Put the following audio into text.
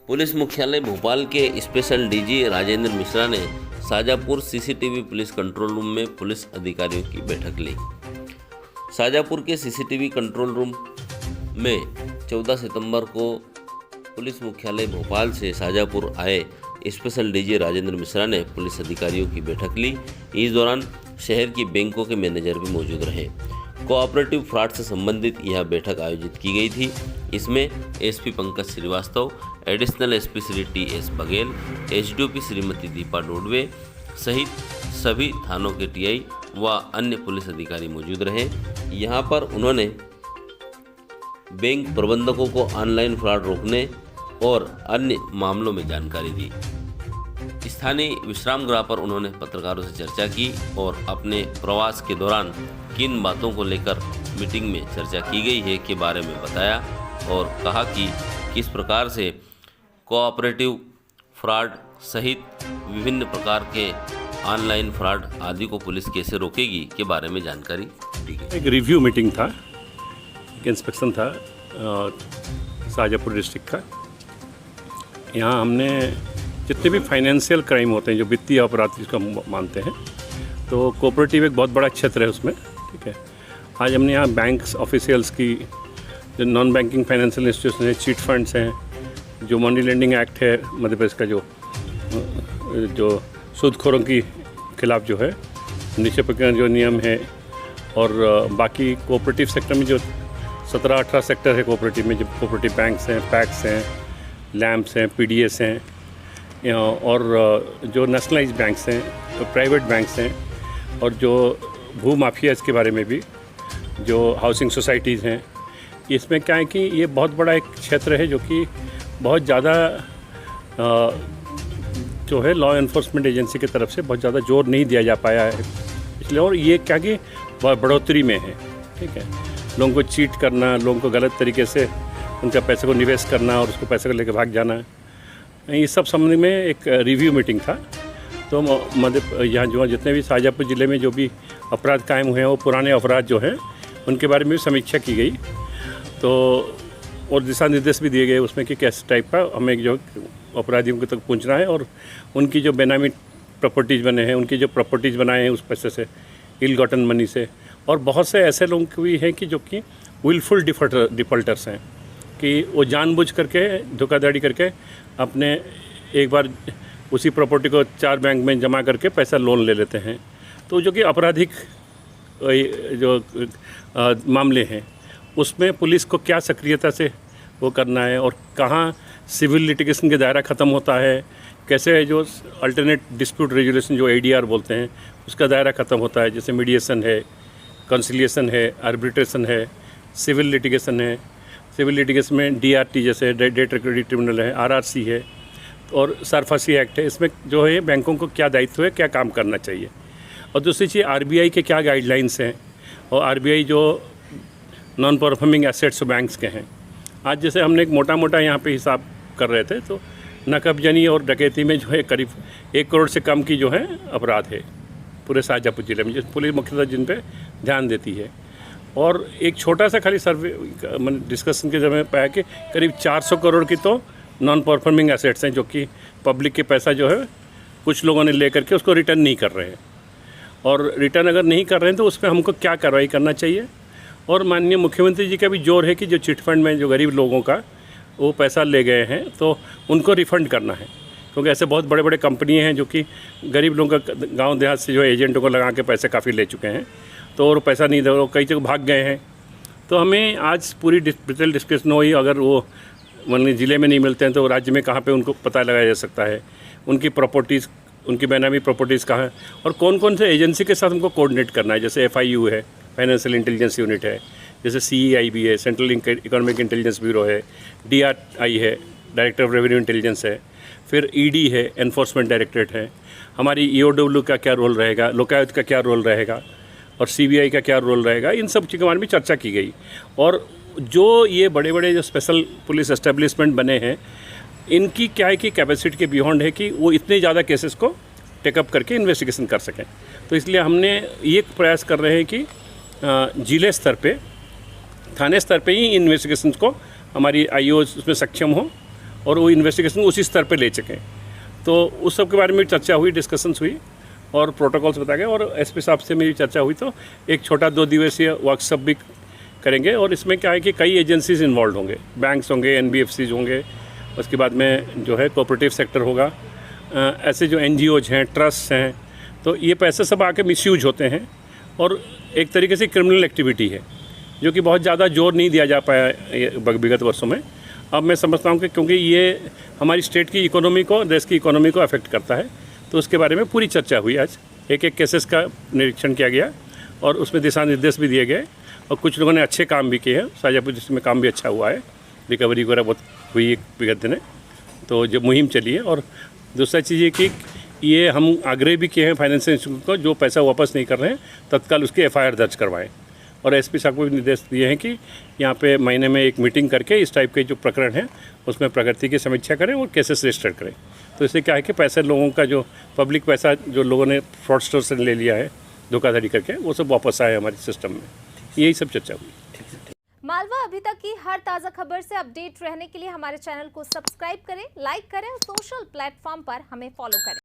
Police मुख्यालय भोपाल के special DG Rajendra Mishra ने Shajapur CCTV police control room में पुलिस अधिकारियों की बैठक ली। शाजापुर के सीसीटीवी कंट्रोल रूम में 14 सितंबर को पुलिस मुख्यालय भोपाल से शाजापुर आए स्पेशल डीजी राजेंद्र मिश्रा ने पुलिस अधिकारियों की बैठक ली। इस दौरान शहर की बैंकों के मैनेजर भी मौजूद रहे। कोऑपरेटिव फ्रॉड से संबंधित यह बैठक आयोजित की गई थी। इसमें SP Pankaj Shrivastava, additional SP Shri T S. Baghel, SDOP Shrimati Deepa Dodwe सहित सभी थानों के टीआई व अन्य पुलिस अधिकारी मौजूद रहे। यहां पर उन्होंने बैंक प्रबंधकों को ऑनलाइन फ्रॉड रोकने और अन्य मामलों में जानकारी दी। स्थानीय विश्राम गृह पर उन्होंने पत्रकारों से चर्चा की और अपने प्रवास के दौरान किन बातों को लेकर मीटिंग में चर्चा की गई है के बारे में बताया और कहा कि किस प्रकार से कोऑपरेटिव फ्रॉड सहित विभिन्न प्रकार के ऑनलाइन फ्रॉड आदि को पुलिस कैसे रोकेगी के बारे में जानकारी दी गई। एक रिव्यू मीटिंग था, एक इंस्पेक्शन था शाजापुर डिस्ट्रिक्ट का। यहाँ हमने जितने भी फाइनेंशियल क्राइम होते हैं, जो वित्तीय अपराध जिसको मानते हैं, तो कोऑपरेटिव एक बहुत बड़ा क्षेत्र है उसमें। ठीक है, आज हमने यहाँ बैंक्स ऑफिशियल्स की, जो नॉन बैंकिंग फाइनेंशियल इंस्टीट्यूशन है, चीट फंड्स हैं, जो मनी लेंडिंग एक्ट है मध्य प्रदेश का, जो सूदखोरों की खिलाफ जो है निश्चय प्रकरण जो नियम है, और बाकी कोऑपरेटिव सेक्टर में जो 17-18 सेक्टर है कोऑपरेटिव में, जो कोऑपरेटिव बैंक्स हैं, पैक्स हैं, लैम्प्स हैं, पीडीएस हैं, और जो नेशनलाइज्ड बैंक्स हैं, तो प्राइवेट बैंक्स हैं, और जो भू माफियाज के बारे में भी, जो हाउसिंग सोसाइटीज़ हैं। इसमें क्या है कि ये बहुत बड़ा एक क्षेत्र है जो कि बहुत ज़्यादा जो है लॉ एनफोर्समेंट एजेंसी की तरफ से बहुत ज़्यादा जोर नहीं दिया जा पाया है इसलिए, और ये क्या कि बढ़ोतरी में है। ठीक है, लोगों को चीट करना, लोगों को गलत तरीके से उनका पैसे को निवेश करना और उसको पैसे को लेकर भाग जाना, ये सब संबंध में एक रिव्यू मीटिंग था। तो यहाँ जो जितने भी शाजापुर ज़िले में जो भी अपराध कायम हुए हैं, वो पुराने अपराध जो हैं उनके बारे में भी समीक्षा की गई। तो और दिशा निर्देश भी दिए गए उसमें कि किस टाइप का हमें जो अपराधियों के तक पहुँचना है, और उनकी जो बेनामी प्रॉपर्टीज़ बने हैं, उनकी जो प्रॉपर्टीज़ बनाए हैं उस पैसे से, इल गॉटन मनी से, और बहुत से ऐसे लोग भी हैं कि जो कि विलफुल डिफ़ॉल्टर्स हैं, कि वो जानबूझ करके धोखाधड़ी करके अपने एक बार उसी प्रॉपर्टी को 4 बैंक में जमा करके पैसा लोन ले लेते हैं। तो जो कि आपराधिक जो मामले हैं उसमें पुलिस को क्या सक्रियता से वो करना है, और कहाँ सिविल लिटिगेशन के दायरा ख़त्म होता है, कैसे जो अल्टरनेट डिस्प्यूट रेजोल्यूशन जो ADR बोलते हैं उसका दायरा ख़त्म होता है, जैसे मीडिएशन है, कंसिलिएशन है, आर्बिट्रेशन है, सिविल लिटिगेशन है। सिविल लिटिगेशन में DRT जैसे डेट रिकवरी ट्रिब्यूनल है, RRC है, और सरफासी एक्ट है। इसमें जो है बैंकों को क्या दायित्व है, क्या काम करना चाहिए, और दूसरी चीज़ RBI के क्या गाइडलाइंस हैं, और RBI जो नॉन परफॉर्मिंग एसेट्स बैंक्स के हैं। आज जैसे हमने एक मोटा यहाँ पे हिसाब कर रहे थे, तो नकबजनी और डकैती में जो है करीब 1 करोड़ से कम की जो है अपराध है पूरे शाजापुर ज़िले में, जिस पुलिस मुख्यतः जिन पे ध्यान देती है। और एक छोटा सा खाली सर्वे डिस्कशन के समय पाया कि करीब 400 करोड़ की तो नॉन परफॉर्मिंग एसेट्स हैं, जो कि पब्लिक के पैसा जो है कुछ लोगों ने ले करके उसको रिटर्न नहीं कर रहे हैं, और रिटर्न अगर नहीं कर रहे हैं तो उस पर हमको क्या कार्रवाई करना चाहिए। और माननीय मुख्यमंत्री जी का भी जोर है कि जो चिट फंड में जो गरीब लोगों का वो पैसा ले गए हैं तो उनको रिफ़ंड करना है, क्योंकि ऐसे बहुत बड़े बड़े कंपनियाँ हैं जो कि गरीब लोगों का गाँव देहात से जो एजेंटों को लगा के पैसे काफ़ी ले चुके हैं, तो और पैसा नहीं दे, वो कई जगह भाग गए हैं। तो हमें आज पूरी डिटेल डिस्कशन हुई, अगर वो मान ज़िले में नहीं मिलते हैं तो राज्य में कहाँ पे उनको पता लगाया जा सकता है, उनकी प्रॉपर्टीज़, उनकी बेनामी प्रॉपर्टीज़ कहाँ है, और कौन कौन से एजेंसी के साथ हमको कोऑर्डिनेट करना है। जैसे FIU है, फाइनेंशियल इंटेलिजेंस यूनिट है, जैसे CEIB है, सेंट्रल इकोनॉमिक इंटेलिजेंस ब्यूरो है, DRI है, डायरेक्टर ऑफ रेवेन्यू इंटेलिजेंस है, फिर ED है, एनफोर्समेंट डायरेक्टरेट है, हमारी EOW का क्या रोल रहेगा, लोकायुक्त का क्या रोल रहेगा, और CBI का क्या रोल रहेगा, इन सब चीज़ों के बारे में चर्चा की गई। और जो ये बड़े बड़े जो स्पेशल पुलिस एस्टेब्लिशमेंट बने हैं, इनकी क्या है कि कैपेसिटी के बियॉन्ड है कि वो इतने ज़्यादा केसेस को टेकअप करके इन्वेस्टिगेशन कर सकें। तो इसलिए हमने ये प्रयास कर रहे हैं कि जिले स्तर पे, थाने स्तर पे ही इन्वेस्टिगेशन को हमारी IO उसमें सक्षम हो, और वो इन्वेस्टिगेशन उसी स्तर पे ले सकें। तो उस सब के बारे में चर्चा हुई, डिस्कशंस हुई और प्रोटोकॉल्स बताए गए। और एसपी साहब से मेरी चर्चा हुई तो एक छोटा 2 दिवसीय वर्कशॉप भी करेंगे। और इसमें क्या है कि कई एजेंसीज इन्वॉल्व होंगे, बैंक्स होंगे, NBFCs होंगे, उसके बाद में जो है कोऑपरेटिव सेक्टर होगा, ऐसे जो NGOs हैं, ट्रस्ट हैं, तो ये पैसे सब आके मिसयूज होते हैं और एक तरीके से क्रिमिनल एक्टिविटी है जो कि बहुत ज़्यादा जोर नहीं दिया जा पाया विगत वर्षों में। अब मैं समझता हूँ कि क्योंकि ये हमारी स्टेट की इकोनॉमी को, देश की इकोनॉमी को अफेक्ट करता है, तो उसके बारे में पूरी चर्चा हुई। आज एक केसेस का निरीक्षण किया गया और उसमें दिशा निर्देश भी दिए गए और कुछ लोगों ने अच्छे काम भी किए हैं। शाजापुर डिस्ट्रिक्ट में काम भी अच्छा हुआ है, रिकवरी वगैरह बहुत हुई विगत दिने, तो जो मुहिम चली है। और दूसरा चीज़ ये कि ये हम आग्रह भी किए हैं फाइनेंशियल इंस्टीट्यूट को, जो पैसा वापस नहीं कर रहे हैं तत्काल उसकी FIR दर्ज करवाएं। और SP साहब को भी निर्देश दिए हैं कि यहाँ पे महीने में एक मीटिंग करके इस टाइप के जो प्रकरण हैं उसमें प्रगति की समीक्षा करें और केसेस रजिस्टर करें। तो इससे क्या है कि पैसे लोगों का, जो पब्लिक पैसा जो लोगों ने फ्रॉडस्टर से ले लिया है धोखाधड़ी करके, वो सब वापस आए हमारे सिस्टम में। यही सब चर्चा हुई। मालवा अभी तक की हर ताज़ा खबर से अपडेट रहने के लिए हमारे चैनल को सब्सक्राइब करें, लाइक करें और सोशल प्लेटफॉर्म पर हमें फॉलो करें।